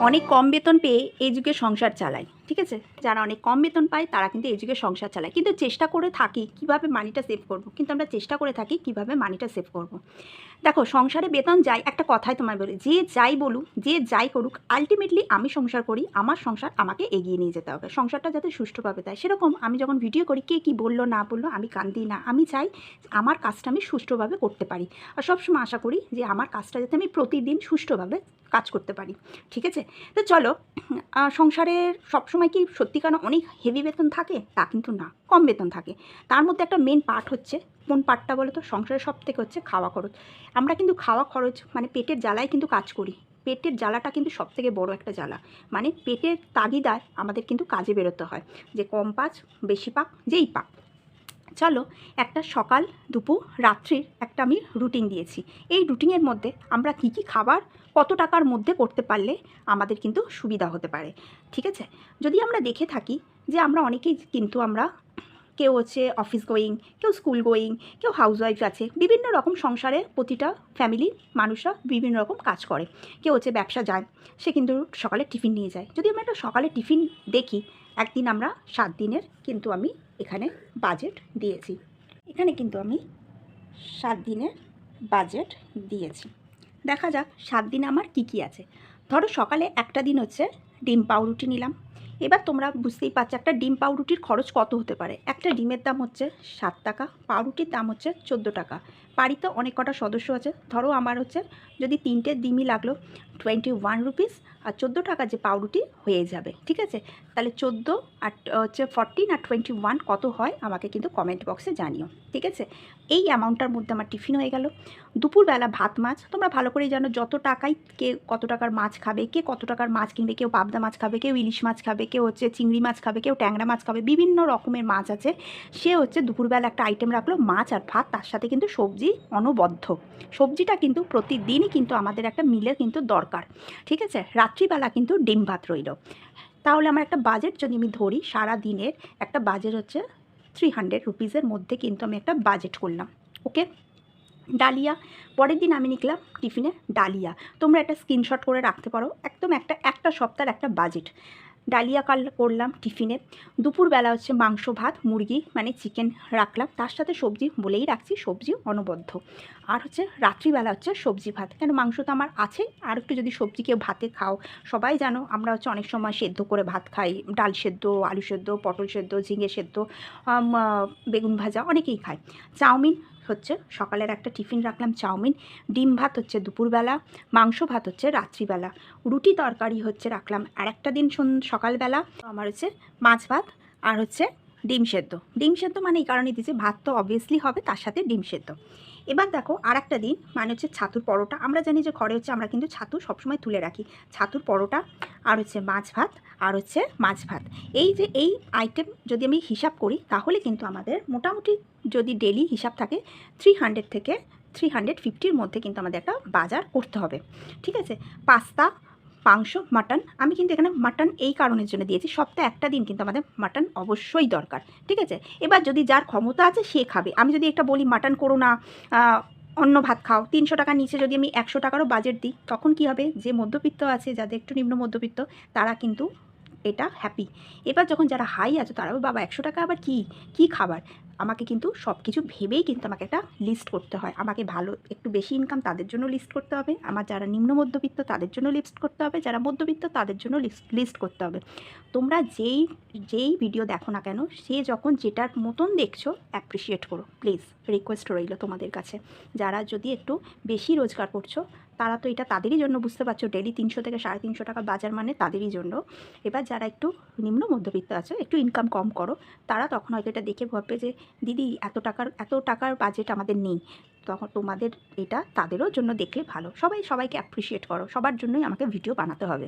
অনেক কম বেতন পেয়ে এই যুগে সংসার চালায়, ঠিক আছে। যারা অনেক কম বেতন পায় তারা কিন্তু এই যুগে সংসার চালায়, কিন্তু চেষ্টা করে থাকি কিভাবে মানিটা সেভ করব। কিন্তু আমরা চেষ্টা করে থাকি কিভাবে মানিটা সেভ করব। দেখো, সংসারে বেতন যাই, একটা কথাই তোমায় বলি, যে যাই বলুক, যে যাই করুক, আলটিমেটলি আমি সংসার করি, আমার সংসার আমাকে এগিয়ে নিয়ে যেতে হবে, সংসারটা যাতে সুষ্ঠুভাবে দেয়। সেরকম আমি যখন ভিডিও করি, কে কী বললো না বললো আমি কান দিই না। আমি চাই আমার কাজটা আমি সুষ্ঠুভাবে করতে পারি, আর সবসময় আশা করি যে আমার কাজটা যাতে আমি প্রতিদিন সুষ্ঠুভাবে কাজ করতে পারি, ঠিক আছে। তো চলো, সংসারের সবসময় কি সত্যিকার অনেক হেভি বেতন থাকে? তা কিন্তু না, কম বেতন থাকে। তার মধ্যে একটা মেন পার্ট হচ্ছে, কোন পার্টটা বলো তো? সংসারের সব থেকে হচ্ছে খাওয়া খরচ। আমরা কিন্তু খাওয়া খরচ মানে পেটের জ্বালায় কিন্তু কাজ করি। পেটের জ্বালাটা কিন্তু সবথেকে বড় একটা জ্বালা। মানে পেটের তাগিদায় আমাদের কিন্তু কাজে বেরোতে হয়, যে কম পাক বেশি পাক যেই পাক। চলো, একটা সকাল দুপুর রাত্রির একটা আমি রুটিন দিয়েছি। এই রুটিনের মধ্যে আমরা কী কী খাবার কত টাকার মধ্যে করতে পারলে আমাদের কিন্তু সুবিধা হতে পারে, ঠিক আছে। যদি আমরা দেখে থাকি যে আমরা অনেকেই কিন্তু আমরা কেউ হচ্ছে অফিস গোয়িং, কেউ স্কুল গোয়িং, কেউ হাউসওয়াইফ আছে, বিভিন্ন রকম সংসারে প্রতিটা ফ্যামিলির মানুষরা বিভিন্ন রকম কাজ করে। কেউ হচ্ছে ব্যবসা যায়, সে কিন্তু সকালে টিফিন নিয়ে যায়। যদি আমরা একটা সকালে টিফিন দেখি, একদিন আমরা 7 দিনের কিন্তু আমি এখানে বাজেট দিয়েছি। এখানে কিন্তু আমি 7 দিনের বাজেট দিয়েছি। দেখা যাক 7 দিনে আমার কি কি আছে। ধরো সকালে একটা দিন হচ্ছে ডিম পাউরুটি নিলাম। এবার তোমরা বুঝতেই পারছো একটা ডিম পাউরুটির খরচ কত হতে পারে। একটা ডিমের দাম হচ্ছে 7 টাকা, পাউরুটির দাম হচ্ছে 14 টাকা। বাড়িতে অনেক কটা সদস্য আছে, ধরো আমার হচ্ছে যদি 3টে ডিমই লাগলো 21 রুপিস, আর 14 টাকা যে পাউরুটি হয়ে যাবে, ঠিক আছে। তাহলে 14 আর হচ্ছে 14 আর 21 কত হয় আমাকে কিন্তু কমেন্ট বক্সে জানিও, ঠিক আছে। এই অ্যামাউন্টটার মধ্যে আমার টিফিন হয়ে গেল। দুপুরবেলা ভাত মাছ, তোমরা ভালো করেই জানো যত টাকায় কে কত টাকার মাছ খাবে, কে কত টাকার মাছ কিনবে। কেউ পাবদা মাছ খাবে, কেউ ইলিশ মাছ খাবে, কেউ হচ্ছে চিংড়ি মাছ খাবে, কেউ ট্যাংরা মাছ খাবে, বিভিন্ন রকমের মাছ আছে। সে হচ্ছে দুপুরবেলা একটা আইটেম রাখলো মাছ আর ভাত, তার সাথে কিন্তু সবজি অনবদ্য। সবজিটা কিন্তু প্রতিদিনই কিন্তু আমাদের একটা মিলে কিন্তু দরকার, ঠিক আছে। রাত্রিবেলা কিন্তু ডিম ভাত রইল। তাহলে আমার একটা বাজেট যদি আমি ধরি, সারা দিনের একটা বাজেট হচ্ছে 300 রুপিসের মধ্যে কিন্তু আমি একটা বাজেট করলাম, ওকে। ডালিয়া, পরের দিন আমি নিলাম টিফিনে ডালিয়া। তোমরা একটা স্ক্রিনশট করে রাখতে পারো, একদম একটা সপ্তাহের একটা বাজেট। ডালিয়া করলাম টিফিনে। দুপুরবেলা হচ্ছে মাংস ভাত, মুরগি মানে চিকেন রাখলাম, তার সাথে সবজি বলেই রাখছি, সবজি অনবদ্য। আর হচ্ছে রাত্রিবেলা হচ্ছে সবজি ভাত, কেন মাংস তো আমার আছে, আর একটু যদি সবজি কেউ ভাতে খাও। সবাই জানো আমরা হচ্ছে অনেক সময় সেদ্ধ করে ভাত খাই, ডাল সেদ্ধ, আলু সেদ্ধ, পটল সেদ্ধ, ঝিঙে সেদ্ধ, বেগুন ভাজা অনেকেই খায়। চাউমিন হচ্ছে সকালের একটা টিফিন রাখলাম চাউমিন। ডিম ভাত হচ্ছে দুপুরবেলা, মাংস ভাত হচ্ছে রাত্রিবেলা, রুটি তরকারি হচ্ছে রাখলাম আর একটা দিন সকালবেলা আমার হচ্ছে মাছ ভাত আর হচ্ছে ডিম সেদ্ধ। ডিম সেদ্ধ মানে এই কারণে দিয়েছি, ভাত তো অবভিয়াসলি হবে, তার সাথে ডিম সেদ্ধ। এবার দেখো আর একটা দিন মানে হচ্ছে ছাতুর পরোটা। আমরা জানি যে ঘরে হচ্ছে আমরা কিন্তু ছাতু সবসময় তুলে রাখি। ছাতুর পরোটা আর হচ্ছে মাছ ভাত আর হচ্ছে মাছ ভাত। এই যে এই আইটেম যদি আমি হিসাব করি তাহলে কিন্তু আমাদের মোটামুটি যদি ডেলি হিসাব থাকে 300 থেকে 350-র মধ্যে কিন্তু আমাদের একটা বাজার করতে হবে, ঠিক আছে। পাস্তা, মাংস, মাটন, আমি কিন্তু এখানে মাটন এই কারণের জন্য দিয়েছি, সপ্তাহে একটা দিন কিন্তু আমাদের মাটন অবশ্যই দরকার, ঠিক আছে। এবার যদি যার ক্ষমতা আছে সে খাবে। আমি যদি একটা বলি মাটন করো না, অন্য ভাত খাও, 300 টাকার নিচে যদি আমি 100 টাকারও বাজেট দিই, তখন কি হবে, যে মধ্যবিত্ত আছে, যাদের একটু নিম্ন মধ্যবিত্ত, তারা কিন্তু এটা হ্যাপি। এবার যখন যারা হাই আছে তারাও বাবা 100 টাকা আবার কি খাবার। আমাকে কিন্তু সব কিছু ভেবেই কিন্তু আমাকে একটা লিস্ট করতে হয়। আমাকে ভালো একটু বেশি ইনকাম তাদের জন্য লিস্ট করতে হবে, আমার যারা নিম্ন মধ্যবিত্ত তাদের জন্য লিস্ট করতে হবে, যারা মধ্যবিত্ত তাদের জন্য লিস্ট করতে হবে। তোমরা যেই ভিডিও দেখো না কেন, সে যখন যেটার মতন দেখছো অ্যাপ্রিসিয়েট করো প্লিজ, রিকোয়েস্ট রইল তোমাদের কাছে। যারা যদি একটু বেশি রোজগার করছো তারা তো এটা তাদেরই জন্য, বুঝতে পারছো, ডেলি 300 থেকে 350 টাকা বাজার মানে তাদেরই জন্য। এবার যারা একটু নিম্ন মধ্যবিত্ত আছে, একটু ইনকাম কম করো, তারা তখন হয়তো এটা দেখে ভাববে যে দিদি এত টাকার বাজেট আমাদের নেই। তখন তোমাদের এটা তাদেরও জন্য দেখলে ভালো। সবাইকে অ্যাপ্রিসিয়েট করো, সবার জন্যই আমাকে ভিডিও বানাতে হবে।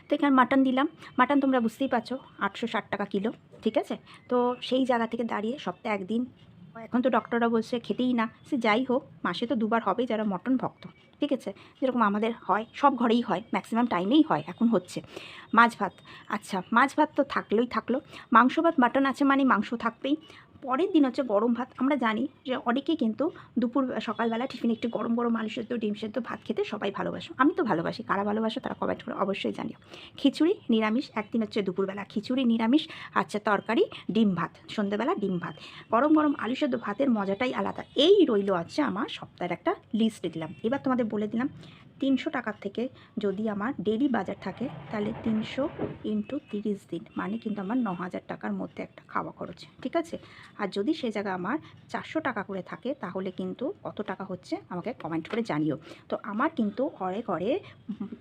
তো এখানে মাটন দিলাম। মাটন তোমরা বুঝতেই পারছো 860 টাকা কিলো, ঠিক আছে। তো সেই জায়গা থেকে দাঁড়িয়ে সপ্তাহে একদিন, এখন তো ডক্টররা বলছে খেতেই না, সে যাই হোক মাসে তো দুবার হবেই যারা মটন ভক্ত, ঠিক আছে। যেরকম আমাদের হয়, সব ঘরেই হয়, ম্যাক্সিমাম টাইমেই হয়, এখন হচ্ছে। মাছ ভাত, আচ্ছা মাছ ভাত তো থাকলো। মাংস ভাত মাটন আছে মানে মাংস থাকবেই। পরের দিন হচ্ছে গরম ভাত। আমরা জানি যে অনেকেই কিন্তু সকালবেলা টিফিনে একটু গরম গরম আলু সেদ্ধ ডিম সেদ্ধ ভাত খেতে সবাই ভালোবাসো, আমি তো ভালোবাসি। কারা ভালোবাসো তারা কমেন্ট করে অবশ্যই জানিও। খিচুড়ি নিরামিষ, একদিন হচ্ছে দুপুরবেলা খিচুড়ি নিরামিষ, আচ্ছা তরকারি ডিম ভাত, সন্ধ্যেবেলা ডিম ভাত, গরম গরম আলু সেদ্ধ ভাতের মজাটাই আলাদা। এই রইল হচ্ছে আমার সপ্তাহের একটা লিস্ট দিলাম। এবার তোমাদের বলে দিলাম 300 টাকার থেকে যদি আমার ডেলি বাজার থাকে তাহলে 300 ইন্টু 30 দিন মানে কিন্তু আমার 9,000 টাকার মধ্যে একটা খাওয়া খরচ, ঠিক আছে। আর যদি সে জায়গা আমার 400 টাকা করে থাকে তাহলে কিন্তু কত টাকা হচ্ছে আমাকে কমেন্ট করে জানিও। তো আমার কিন্তু ঘরে ঘরে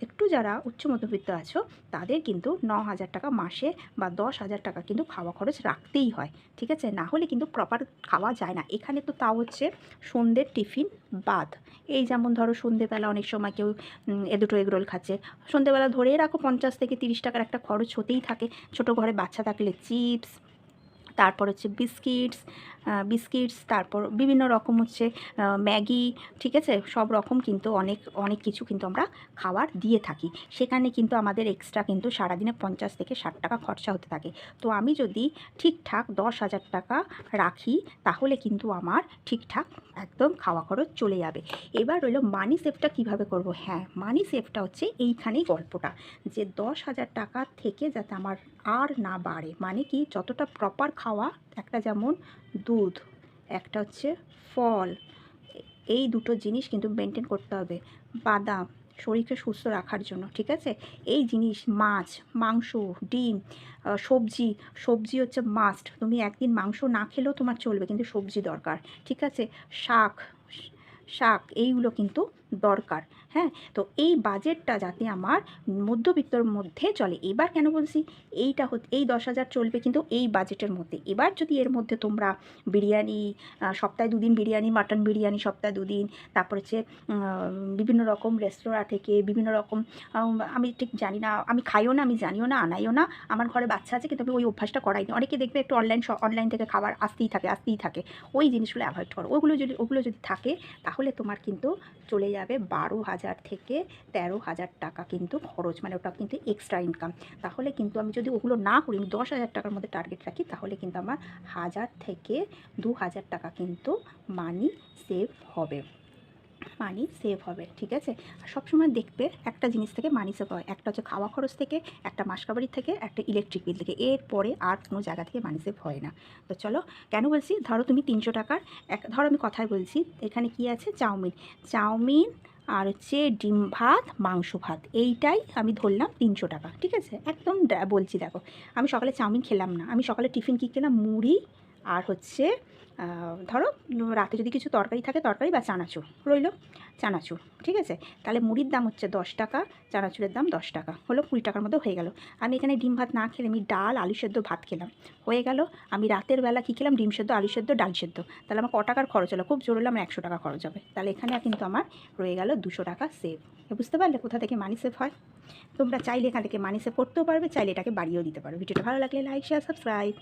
একটু যারা উচ্চ মধ্যবিত্ত আছো তাদের কিন্তু 9,000 টাকা মাসে বা 10,000 টাকা কিন্তু খাওয়া খরচ রাখতেই হয়, ঠিক আছে। না হলে কিন্তু প্রপার খাওয়া যায় না। এখানে তো তাও হচ্ছে সন্ধ্যের টিফিন বাদ। এই যেমন ধরো সন্ধ্যেবেলা অনেক সময় কেউ দুটো এগরোল খাচ্ছে, সন্ধ্যেবেলা ধরেই রাখো 50 থেকে 30 টাকার একটা খরচ হতেই থাকে। ছোটো ঘরে বাচ্চা থাকলে চিপস, তারপর হচ্ছে বিস্কিটস, তারপর বিভিন্ন রকম হচ্ছে ম্যাগি, ঠিক আছে। সব রকম কিন্তু অনেক অনেক কিছু কিন্তু আমরা খাবার দিয়ে থাকি। সেখানে কিন্তু আমাদের এক্সট্রা কিন্তু সারাদিনে 50 থেকে 60 টাকা খরচা হতে থাকে। তো আমি যদি ঠিকঠাক 10,000 টাকা রাখি তাহলে কিন্তু আমার ঠিকঠাক একদম খাওয়া খরচ চলে যাবে। এবার রইল মানি সেভটা কীভাবে করব। হ্যাঁ, মানি সেভটা হচ্ছে এইখানেই গল্পটা, যে 10,000 টাকা থেকে যাতে আমার আর না বাড়ে। মানে কি, যতটা প্রপার খাওয়া, একটা যেমন দুধ, একটা হচ্ছে ফল, এই দুটো জিনিস কিন্তু মেনটেন করতে হবে। বাদাম শরীরকে সুস্থ রাখার জন্য, ঠিক আছে। এই জিনিস, মাছ, মাংস, ডিম, সবজি হচ্ছে মাস্ট। তুমি একদিন মাংস না খেলেও তোমার চলবে, কিন্তু সবজি দরকার, ঠিক আছে। শাক শাক এইগুলো কিন্তু দরকার। হ্যাঁ, তো এই বাজেটটা যাতে আমার মধ্যবিত্তর মধ্যে চলে। এবার কেন বলছি, এই 10,000 চলবে কিন্তু এই বাজেটের মধ্যে। এবার যদি এর মধ্যে তোমরা বিরিয়ানি, সপ্তাহে 2 দিন বিরিয়ানি, মাটন বিরিয়ানি সপ্তাহে 2 দিন, তারপর হচ্ছে বিভিন্ন রকম রেস্তোরাঁ থেকে বিভিন্ন রকম, আমি ঠিক জানি না, আমি খাইও না, আমি জানিও না, আনাইও না। আমার ঘরে বাচ্চা আছে কিন্তু আমি ওই অভ্যাসটা করাইনি। অনেকে দেখবে একটু অনলাইন থেকে খাবার আসতেই থাকে। ওই জিনিসগুলো অ্যাভয়েড করো। ওগুলো যদি থাকে তাহলে তোমার কিন্তু চলে যাবে 12,000 থেকে 13,000 টাকা কিন্তু খরচ, মানে ওটা কিন্তু এক্সট্রা ইনকাম। তাহলে কিন্তু আমি যদি ওগুলো না করি, আমি 10,000 টাকার মধ্যে টার্গেট রাখি, তাহলে কিন্তু আমার 1,000 থেকে 2,000 টাকা কিন্তু মানি সেভ হবে, ঠিক আছে। আর সবসময় দেখবে একটা জিনিস থেকে মানি সেভ হয়, একটা হচ্ছে খাওয়া খরচ থেকে, একটা মাসকাবারি থেকে, একটা ইলেকট্রিক বিল থেকে। এরপরে আর কোনো জায়গা থেকে মানি সেভ হয় না। তো চলো, কেন বলছি, ধরো তুমি 300 টাকার ধরো আমি কথায় বলছি, এখানে কি আছে, চাউমিন আর হচ্ছে ডিম ভাত, মাংস ভাত, এইটাই আমি ধরলাম 300 টাকা, ঠিক আছে। একদম বলছি, দেখো আমি সকালে চাউমিন খেলাম না, আমি সকালে টিফিন কী খেলাম, মুড়ি আর হচ্ছে ধরো রাতে যদি কিছু তরকারি থাকে, তরকারি বা চানাচুর, ঠিক আছে। তাহলে মুড়ির দাম হচ্ছে 10 টাকা, চানাচুরের দাম 10 টাকা, হলো 20 টাকার মধ্যে হয়ে গেল। আমি এখানে ডিম ভাত না খেলে আমি ডাল আলু সেদ্ধ ভাত খেলাম, হয়ে গেল। আমি রাতের বেলা কী খেলাম, ডিম সেদ্ধ আলু সেদ্ধ ডাল সেদ্ধ, তাহলে আমার টাকার খরচ হলো, খুব জোর হলে আমার 100 টাকা খরচ হবে। তাহলে এখানে কিন্তু আমার রয়ে গেল 200 টাকা সেভ। বুঝতে পারলে কোথা থেকে মানি সেভ হয়। তোমরা চাইলে এখান থেকে মানি সেভ করতেও পারবে, চাইলে এটাকে বাড়িয়েও দিতে পারো। ভিডিওটা ভালো লাগলে লাইক শেয়ার সাবস্ক্রাইব।